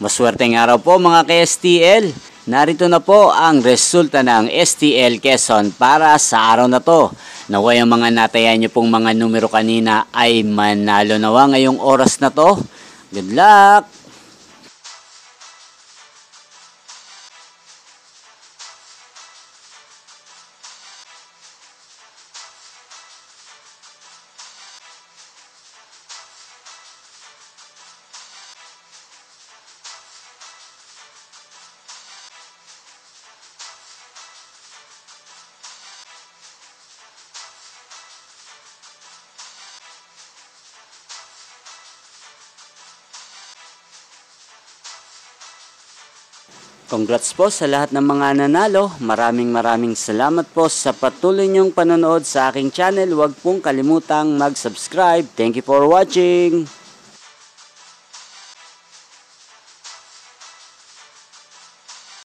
Maswerteng araw po mga ka-STL. Narito na po ang resulta ng STL Quezon para sa araw na to. Naway ang mga natayan nyo pong mga numero kanina ay manalo nawa ngayong oras na to. Good luck! Congrats po sa lahat ng mga nanalo. Maraming salamat po sa patuloy niyong panonood sa aking channel. Huwag pong kalimutang mag-subscribe. Thank you for watching.